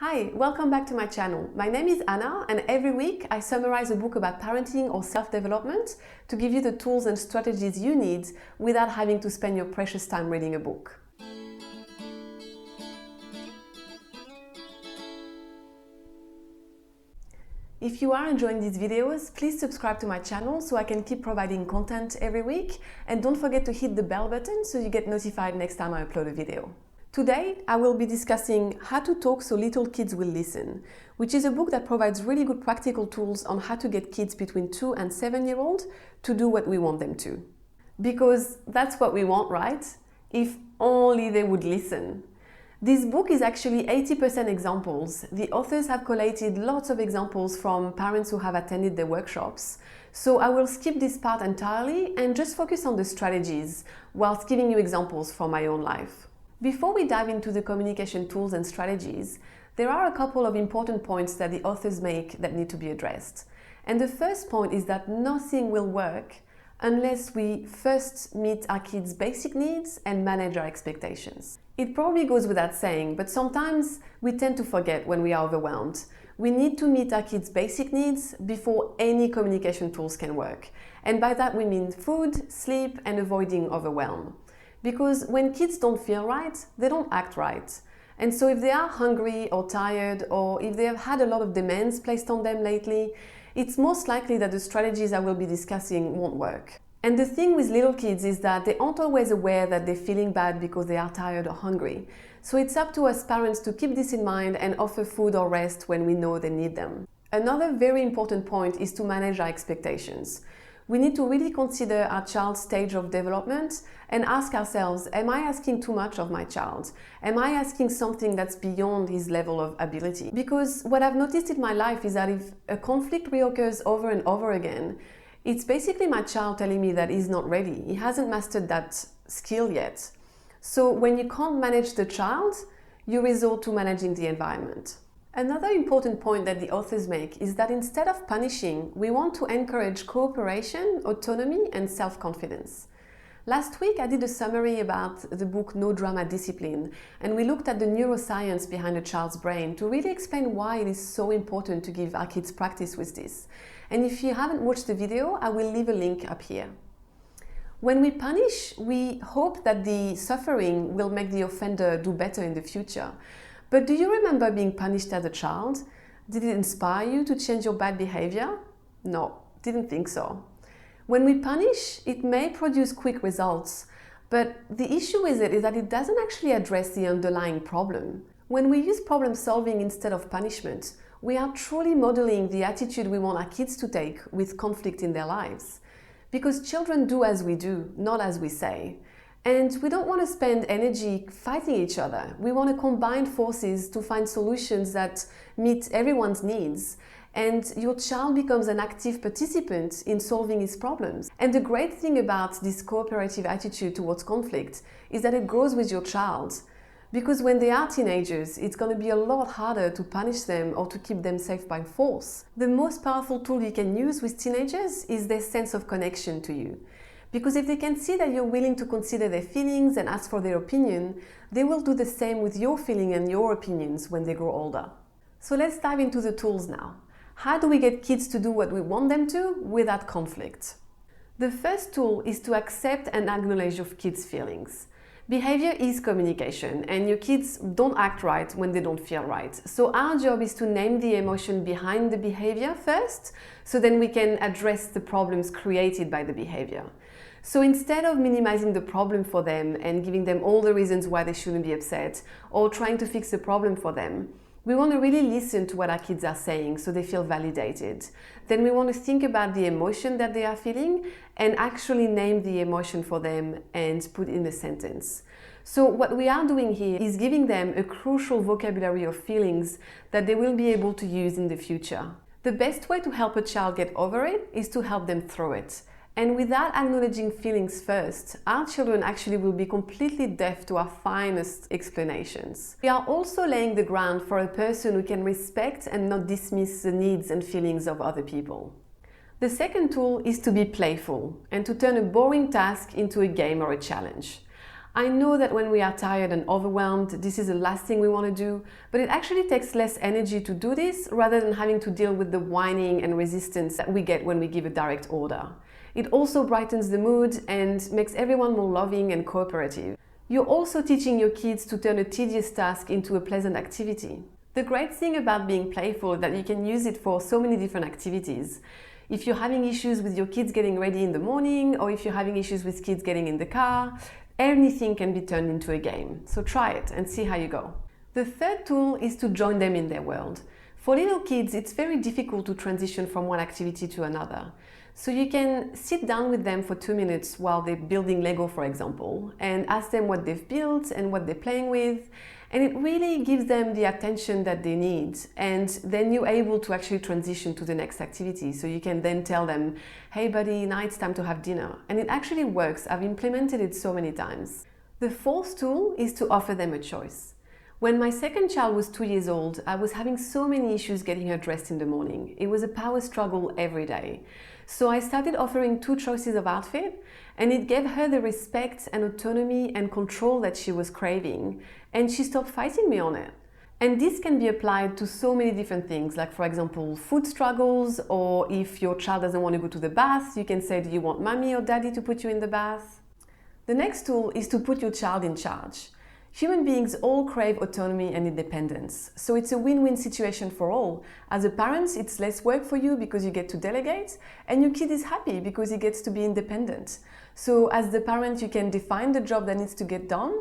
Hi, welcome back to my channel. My name is Anna, and every week I summarize a book about parenting or self-development to give you the tools and strategies you need without having to spend your precious time reading a book. If you are enjoying these videos, please subscribe to my channel so I can keep providing content every week, and don't forget to hit the bell button so you get notified next time I upload a video. Today, I will be discussing How to Talk So Little Kids Will Listen, which is a book that provides really good practical tools on how to get kids between 2 and 7-year-old to do what we want them to. Because that's what we want, right? If only they would listen. This book is actually 80% examples. The authors have collated lots of examples from parents who have attended their workshops. So I will skip this part entirely and just focus on the strategies whilst giving you examples from my own life. Before we dive into the communication tools and strategies, there are a couple of important points that the authors make that need to be addressed. And the first point is that nothing will work unless we first meet our kids' basic needs and manage our expectations. It probably goes without saying, but sometimes we tend to forget when we are overwhelmed. We need to meet our kids' basic needs before any communication tools can work. And by that we mean food, sleep, and avoiding overwhelm. Because when kids don't feel right, they don't act right. And so if they are hungry or tired, or if they have had a lot of demands placed on them lately, it's most likely that the strategies I will be discussing won't work. And the thing with little kids is that they aren't always aware that they're feeling bad because they are tired or hungry. So it's up to us parents to keep this in mind and offer food or rest when we know they need them. Another very important point is to manage our expectations. We need to really consider our child's stage of development and ask ourselves, am I asking too much of my child? Am I asking something that's beyond his level of ability? Because what I've noticed in my life is that if a conflict reoccurs over and over again, it's basically my child telling me that he's not ready. He hasn't mastered that skill yet. So when you can't manage the child, you resort to managing the environment. Another important point that the authors make is that instead of punishing, we want to encourage cooperation, autonomy, and self-confidence. Last week, I did a summary about the book No Drama Discipline, and we looked at the neuroscience behind a child's brain to really explain why it is so important to give our kids practice with this. And if you haven't watched the video, I will leave a link up here. When we punish, we hope that the suffering will make the offender do better in the future. But do you remember being punished as a child? Did it inspire you to change your bad behavior? No, didn't think so. When we punish, it may produce quick results, but the issue with it is that it doesn't actually address the underlying problem. When we use problem solving instead of punishment, we are truly modeling the attitude we want our kids to take with conflict in their lives. Because children do as we do, not as we say. And we don't want to spend energy fighting each other. We want to combine forces to find solutions that meet everyone's needs. And your child becomes an active participant in solving his problems. And the great thing about this cooperative attitude towards conflict is that it grows with your child. Because when they are teenagers, it's going to be a lot harder to punish them or to keep them safe by force. The most powerful tool you can use with teenagers is their sense of connection to you. Because if they can see that you're willing to consider their feelings and ask for their opinion, they will do the same with your feeling and your opinions when they grow older. So let's dive into the tools now. How do we get kids to do what we want them to without conflict? The first tool is to accept and acknowledge your kids' feelings. Behavior is communication, and your kids don't act right when they don't feel right. So our job is to name the emotion behind the behavior first, so then we can address the problems created by the behavior. So instead of minimizing the problem for them and giving them all the reasons why they shouldn't be upset or trying to fix the problem for them, we want to really listen to what our kids are saying so they feel validated. Then we want to think about the emotion that they are feeling and actually name the emotion for them and put in a sentence. So what we are doing here is giving them a crucial vocabulary of feelings that they will be able to use in the future. The best way to help a child get over it is to help them through it. And without acknowledging feelings first, our children actually will be completely deaf to our finest explanations. We are also laying the ground for a person who can respect and not dismiss the needs and feelings of other people. The second tool is to be playful and to turn a boring task into a game or a challenge. I know that when we are tired and overwhelmed, this is the last thing we want to do, but it actually takes less energy to do this rather than having to deal with the whining and resistance that we get when we give a direct order. It also brightens the mood and makes everyone more loving and cooperative. You're also teaching your kids to turn a tedious task into a pleasant activity. The great thing about being playful is that you can use it for so many different activities. If you're having issues with your kids getting ready in the morning, or if you're having issues with kids getting in the car, anything can be turned into a game. So try it and see how you go. The third tool is to join them in their world. For little kids, it's very difficult to transition from one activity to another. So you can sit down with them for 2 minutes while they're building Lego, for example, and ask them what they've built and what they're playing with. And it really gives them the attention that they need. And then you're able to actually transition to the next activity. So you can then tell them, hey buddy, now it's time to have dinner. And it actually works. I've implemented it so many times. The fourth tool is to offer them a choice. When my second child was 2 years old, I was having so many issues getting her dressed in the morning. It was a power struggle every day. So I started offering 2 choices of outfit, and it gave her the respect and autonomy and control that she was craving, and she stopped fighting me on it. And this can be applied to so many different things, like for example, food struggles, or if your child doesn't want to go to the bath, you can say, do you want mommy or daddy to put you in the bath? The next tool is to put your child in charge. Human beings all crave autonomy and independence, so it's a win-win situation for all. As a parent, it's less work for you because you get to delegate, and your kid is happy because he gets to be independent. So as the parent, you can define the job that needs to get done,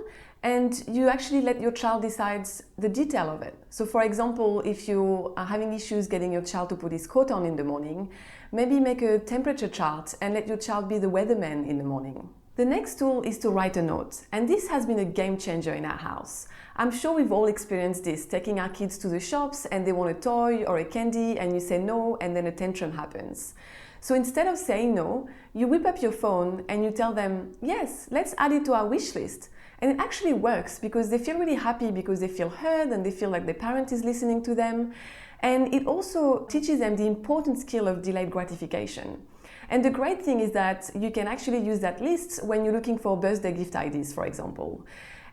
and you actually let your child decide the detail of it. So for example, if you are having issues getting your child to put his coat on in the morning, maybe make a temperature chart and let your child be the weatherman in the morning. The next tool is to write a note, and this has been a game changer in our house. I'm sure we've all experienced this, taking our kids to the shops and they want a toy or a candy and you say no, and then a tantrum happens. So instead of saying no, you whip up your phone and you tell them, yes, let's add it to our wish list. And it actually works because they feel really happy because they feel heard and they feel like their parent is listening to them. And it also teaches them the important skill of delayed gratification. And the great thing is that you can actually use that list when you're looking for birthday gift ideas, for example.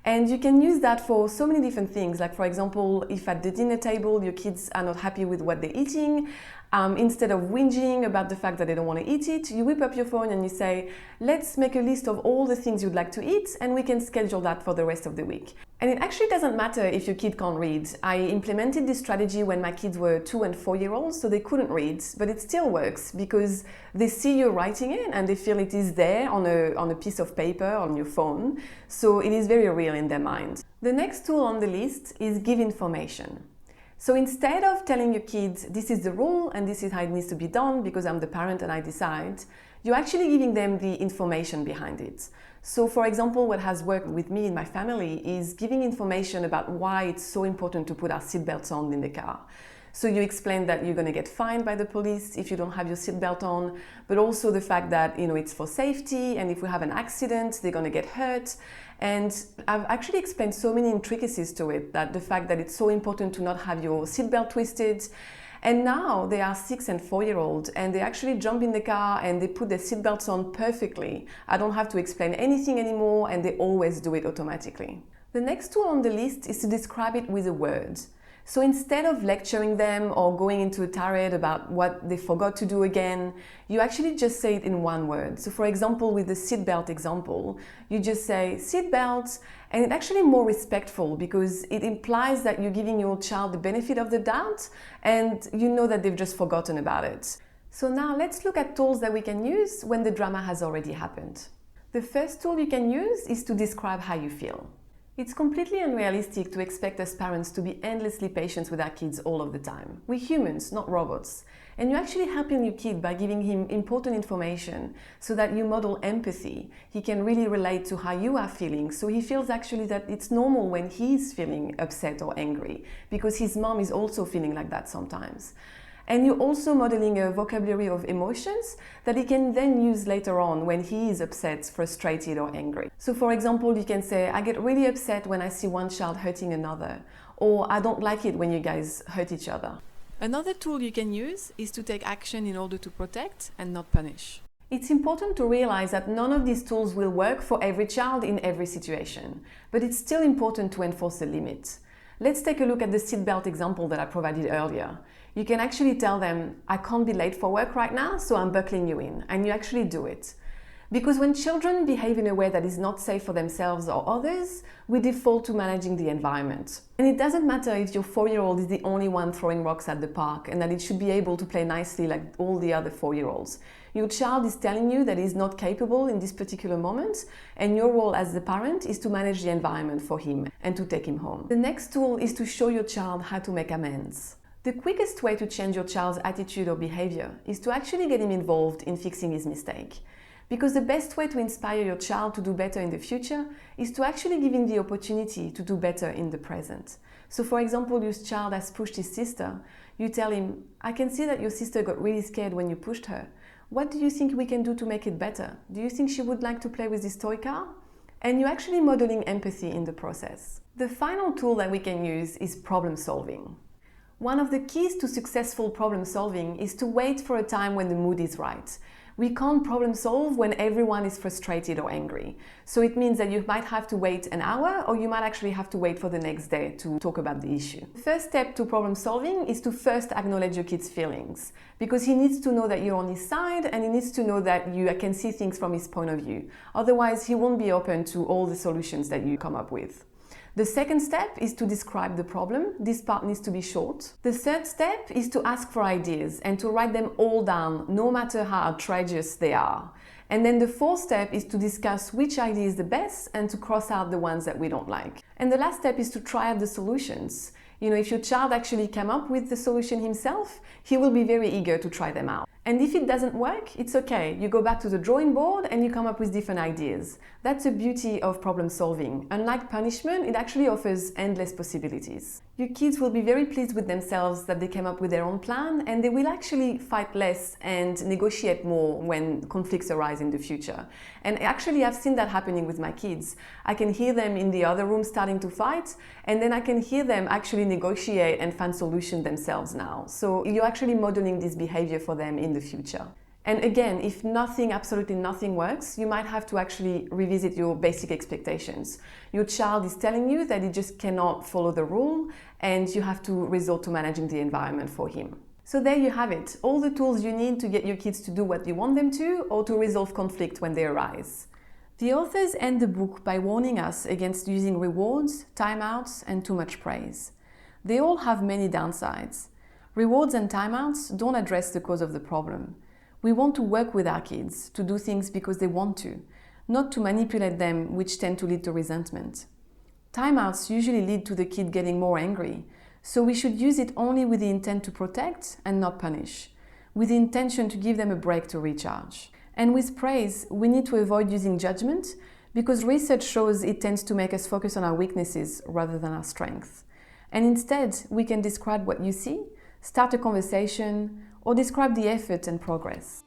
And you can use that for so many different things. Like for example, if at the dinner table your kids are not happy with what they're eating, instead of whinging about the fact that they don't want to eat it, you whip up your phone and you say, let's make a list of all the things you'd like to eat and we can schedule that for the rest of the week. And it actually doesn't matter if your kid can't read. I implemented this strategy when my kids were 2 and 4 year olds, so they couldn't read, but it still works because they see you writing it and they feel it is there on a piece of paper on your phone. So it is very real in their mind. The next tool on the list is give information. So instead of telling your kids, this is the rule and this is how it needs to be done because I'm the parent and I decide, you're actually giving them the information behind it. So for example, what has worked with me and my family is giving information about why it's so important to put our seatbelts on in the car. So you explain that you're going to get fined by the police if you don't have your seatbelt on, but also the fact that it's for safety, and if we have an accident, they're going to get hurt. And I've actually explained so many intricacies to it, that the fact that it's so important to not have your seatbelt twisted. And now they are 6 and 4 year old and they actually jump in the car and they put their seatbelts on perfectly. I don't have to explain anything anymore and they always do it automatically. The next tool on the list is to describe it with a word. So instead of lecturing them or going into a tirade about what they forgot to do again, you actually just say it in one word. So for example, with the seatbelt example, you just say seatbelt, and it's actually more respectful because it implies that you're giving your child the benefit of the doubt and you know that they've just forgotten about it. So now let's look at tools that we can use when the drama has already happened. The first tool you can use is to describe how you feel. It's completely unrealistic to expect us parents to be endlessly patient with our kids all of the time. We're humans, not robots. And you're actually helping your kid by giving him important information so that you model empathy. He can really relate to how you are feeling, so he feels actually that it's normal when he's feeling upset or angry, because his mom is also feeling like that sometimes. And you're also modeling a vocabulary of emotions that he can then use later on when he is upset, frustrated, or angry. So for example, you can say, I get really upset when I see one child hurting another, or I don't like it when you guys hurt each other. Another tool you can use is to take action in order to protect and not punish. It's important to realize that none of these tools will work for every child in every situation, but it's still important to enforce a limit. Let's take a look at the seatbelt example that I provided earlier. You can actually tell them, I can't be late for work right now, so I'm buckling you in, and you actually do it. Because when children behave in a way that is not safe for themselves or others, we default to managing the environment. And it doesn't matter if your 4-year-old is the only one throwing rocks at the park and that it should be able to play nicely like all the other 4-year-olds. Your child is telling you that he's not capable in this particular moment, and your role as the parent is to manage the environment for him and to take him home. The next tool is to show your child how to make amends. The quickest way to change your child's attitude or behavior is to actually get him involved in fixing his mistake. Because the best way to inspire your child to do better in the future is to actually give him the opportunity to do better in the present. So for example, your child has pushed his sister. You tell him, I can see that your sister got really scared when you pushed her. What do you think we can do to make it better? Do you think she would like to play with this toy car? And you're actually modeling empathy in the process. The final tool that we can use is problem solving. One of the keys to successful problem solving is to wait for a time when the mood is right. We can't problem solve when everyone is frustrated or angry. So it means that you might have to wait an hour, or you might actually have to wait for the next day to talk about the issue. The first step to problem solving is to first acknowledge your kid's feelings, because he needs to know that you're on his side and he needs to know that you can see things from his point of view. Otherwise, he won't be open to all the solutions that you come up with. The second step is to describe the problem. This part needs to be short. The third step is to ask for ideas and to write them all down, no matter how outrageous they are. And then the fourth step is to discuss which idea is the best and to cross out the ones that we don't like. And the last step is to try out the solutions. If your child actually came up with the solution himself, he will be very eager to try them out. And if it doesn't work, it's okay. You go back to the drawing board and you come up with different ideas. That's the beauty of problem solving. Unlike punishment, it actually offers endless possibilities. Your kids will be very pleased with themselves that they came up with their own plan, and they will actually fight less and negotiate more when conflicts arise in the future. And actually, I've seen that happening with my kids. I can hear them in the other room starting to fight, and then I can hear them actually negotiate and find solutions themselves now. So you're actually modeling this behavior for them in the future. And again, if absolutely nothing works, you might have to actually revisit your basic expectations. Your child is telling you that he just cannot follow the rule, and you have to resort to managing the environment for him. So there you have it, all the tools you need to get your kids to do what you want them to, or to resolve conflict when they arise. The authors end the book by warning us against using rewards, timeouts, and too much praise. They all have many downsides. Rewards and timeouts don't address the cause of the problem. We want to work with our kids, to do things because they want to, not to manipulate them, which tend to lead to resentment. Timeouts usually lead to the kid getting more angry, so we should use it only with the intent to protect and not punish, with the intention to give them a break to recharge. And with praise, we need to avoid using judgment, because research shows it tends to make us focus on our weaknesses rather than our strengths. And instead, we can describe what you see, start a conversation, or describe the effort and progress.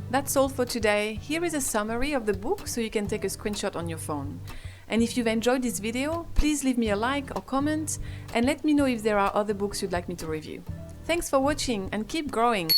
That's all for today. Here is a summary of the book so you can take a screenshot on your phone. And if you've enjoyed this video, please leave me a like or comment and let me know if there are other books you'd like me to review. Thanks for watching and keep growing!